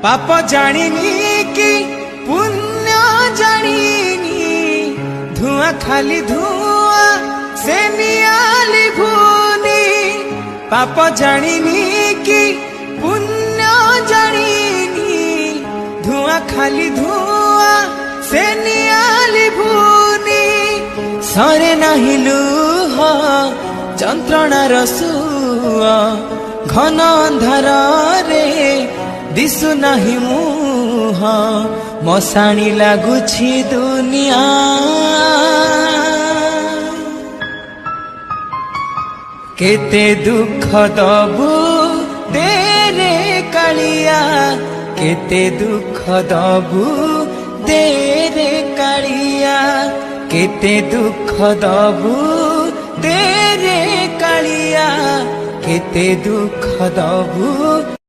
पाप जानिनी कि पुण्य जानिनी धुआं खाली धुआं से नियाली भूनी पाप जानिनी कि पुण्य जानिनी धुआं खाली धुआं से नियाली भूनी सरे नाही लुह যন্ত্রণার সুয়া ঘন অন্ধারে দিশু নাহি মুহ মশাণী লাগুছি দুনিয়া কেতে দুঃখ দবু তেরে কালিয়া কেতে দুঃখ দবু তেরে কালিয়া কেতে দুঃখ দবু तेरे कालिया केते दुख दबू।